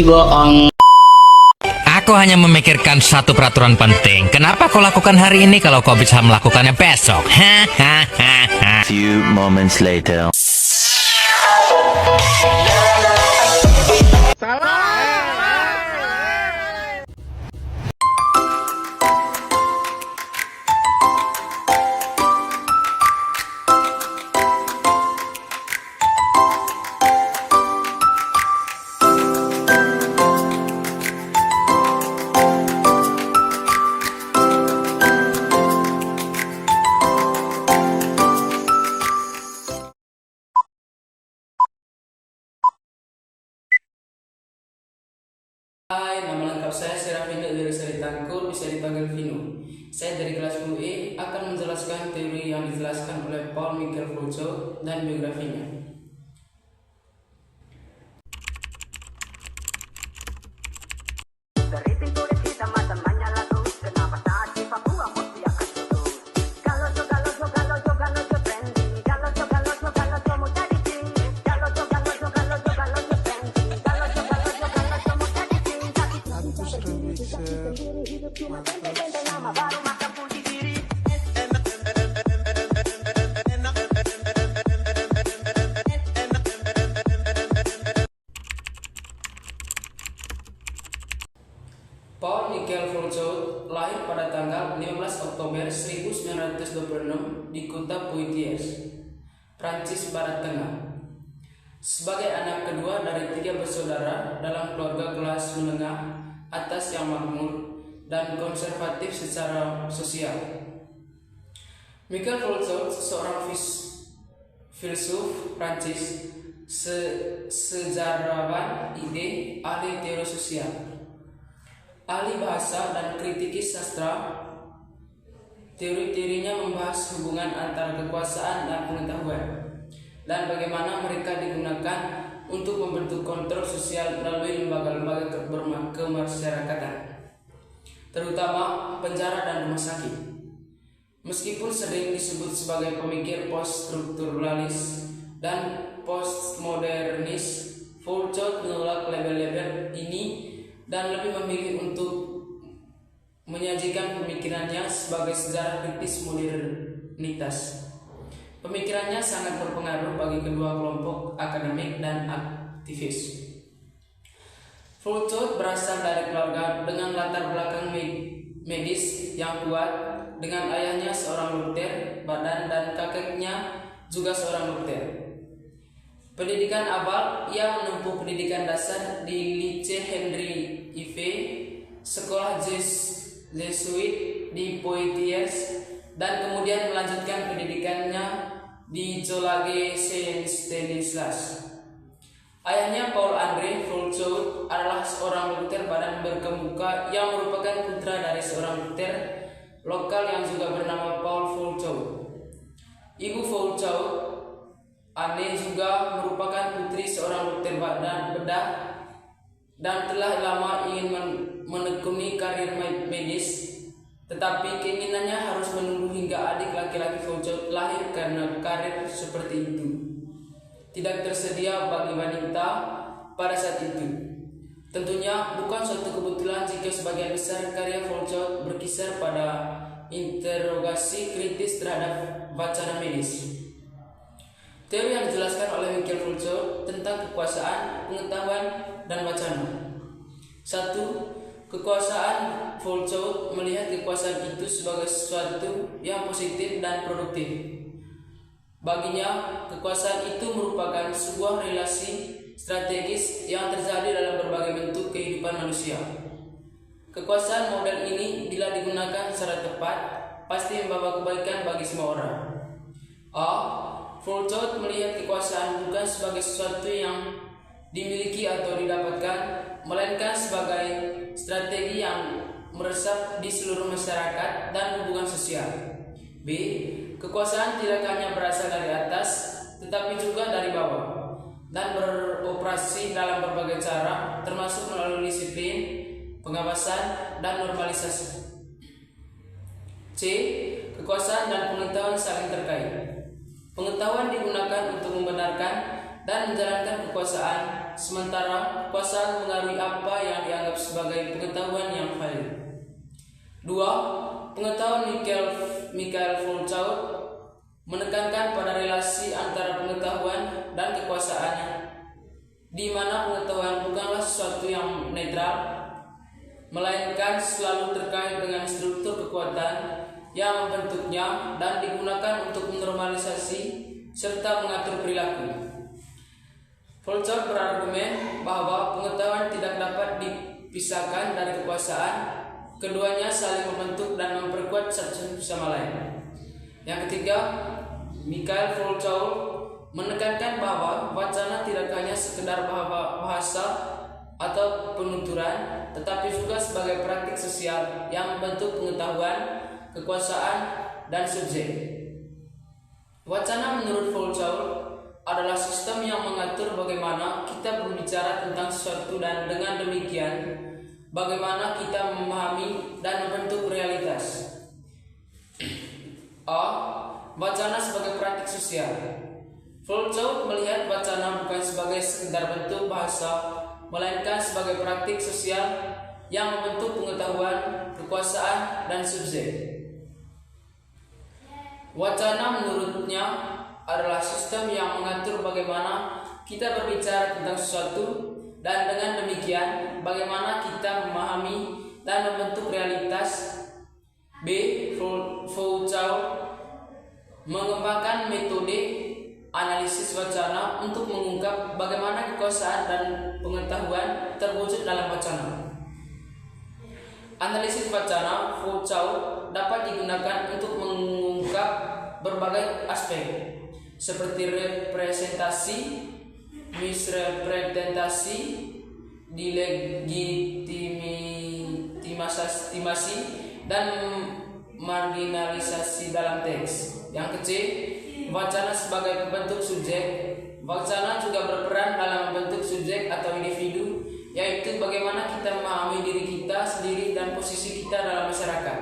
bohong. Aku hanya memikirkan satu peraturan penting. Kenapa kau lakukan hari ini kalau kau bisa melakukannya besok? Hahaha. Few moments later. Hai, nama lengkap saya Serafino dari Tangkul, bisa dipanggil Vino. Saya dari kelas 10E akan menjelaskan teori yang dijelaskan oleh Paul Michael Foucault dan biografinya. Paul Michael Foucault lahir pada tanggal 15 Oktober 1926 di kota Poitiers, Prancis Barat Tengah. Sebagai anak kedua dari 3 bersaudara dalam keluarga kelas menengah atas yang makmur dan konservatif secara sosial, Michael Foucault seorang filsuf Prancis, sejarawan ide, ahli teori sosial, ahli bahasa dan kritikis sastra. Teori-teorinya membahas hubungan antara kekuasaan dan pengetahuan dan bagaimana mereka digunakan untuk membentuk kontrol sosial melalui lembaga-lembaga kemasyarakatan, terutama penjara dan rumah sakit. Meskipun sering disebut sebagai pemikir post-strukturalis dan postmodernis, Foucault menolak label-label ini dan lebih memilih untuk menyajikan pemikirannya sebagai sejarah kritis modernitas. Pemikirannya sangat berpengaruh bagi kedua kelompok akademik dan aktivis. Foucault berasal dari keluarga dengan latar belakang medis yang kuat, dengan ayahnya seorang Luther dan kakeknya juga seorang Luther. Pendidikan awal, ia menempuh pendidikan dasar di Lycée Henri IV, sekolah Jesuit di Poitiers, dan kemudian melanjutkan pendidikannya di Collège Saint-Stanislas. Ayahnya Paul André Foucault adalah seorang Luther badan berkemuka yang merupakan putra dari seorang Luther lokal yang juga bernama Paul Foucault. Ibu Foucault, Anne, juga merupakan putri seorang Luther badan bedah dan telah lama ingin menekuni karir medis, tetapi keinginannya harus menunggu hingga adik laki-laki Foucault lahir karena karir seperti itu tidak tersedia bagi wanita pada saat itu. Tentunya bukan suatu kebetulan jika sebagian besar karya Foucault berkisar pada interogasi kritis terhadap wacana medis. Teori yang dijelaskan oleh Michael Foucault tentang kekuasaan, pengetahuan, dan wacana. 1. Kekuasaan. Foucault melihat kekuasaan itu sebagai sesuatu yang positif dan produktif. Baginya, kekuasaan itu merupakan sebuah relasi strategis yang terjadi dalam berbagai bentuk kehidupan manusia. Kekuasaan model ini bila digunakan secara tepat pasti membawa kebaikan bagi semua orang. A. Foucault melihat kekuasaan bukan sebagai sesuatu yang dimiliki atau didapatkan, melainkan sebagai strategi yang meresap di seluruh masyarakat dan hubungan sosial. B. Kekuasaan tidak hanya berasal dari atas, tetapi juga dari bawah, dan beroperasi dalam berbagai cara, termasuk melalui disiplin, pengawasan, dan normalisasi. C. Kekuasaan dan pengetahuan saling terkait. Pengetahuan digunakan untuk membenarkan dan menjalankan kekuasaan, sementara kekuasaan mengaruhi apa yang dianggap sebagai pengetahuan yang valid. 2. Pengetahuan Michael Foucault menekankan pada relasi antara pengetahuan dan kekuasaannya, di mana pengetahuan bukanlah sesuatu yang netral, melainkan selalu terkait dengan struktur kekuatan yang membentuknya dan digunakan untuk menormalisasi serta mengatur perilaku. Foucault berargumen bahwa pengetahuan tidak dapat dipisahkan dari kekuasaan, keduanya saling membentuk dan memperkuat satu sama lain. Yang ketiga, Michael Foucault menekankan bahwa wacana tidak hanya sekedar bahasa atau penuturan, tetapi juga sebagai praktik sosial yang membentuk pengetahuan, kekuasaan, dan subjek. Wacana menurut Foucault adalah sistem yang mengatur bagaimana kita berbicara tentang sesuatu dan dengan demikian bagaimana kita memahami dan membentuk realitas. A. Wacana sebagai praktik sosial. Foucault melihat wacana bukan sebagai sekedar bentuk bahasa, melainkan sebagai praktik sosial yang membentuk pengetahuan, kekuasaan, dan subjek. Wacana menurutnya adalah sistem yang mengatur bagaimana kita berbicara tentang sesuatu dan dengan demikian bagaimana kita memahami dan membentuk realitas. B. Foucault mengembangkan metode analisis wacana untuk mengungkap bagaimana kekuasaan dan pengetahuan terwujud dalam wacana. Analisis wacana Foucault dapat digunakan untuk mengungkap berbagai aspek seperti representasi, misrepresentasi, delegitimasi, dan marginalisasi dalam teks. Yang ke C, wacana sebagai pembentuk subjek. Wacana juga berperan dalam membentuk subjek atau individu, yaitu bagaimana kita memahami diri kita sendiri dan posisi kita dalam masyarakat.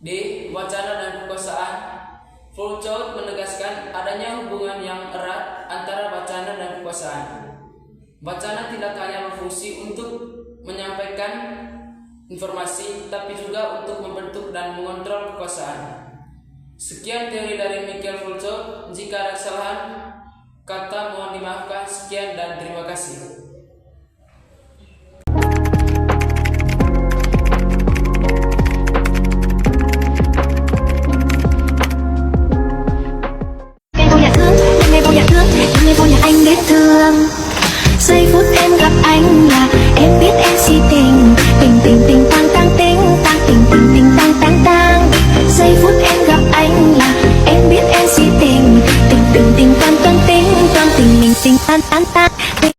D. Wacana dan kekuasaan. Foucault menegaskan adanya hubungan yang erat antara wacana dan kekuasaan. Wacana tidak hanya berfungsi untuk menyampaikan informasi, tapi juga untuk membentuk dan mengontrol kekuasaan. Sekian teori dari Michael Foucault. Jika ada kesalahan kata mohon dimaafkan. Sekian dan terima kasih. Giây phút em gặp anh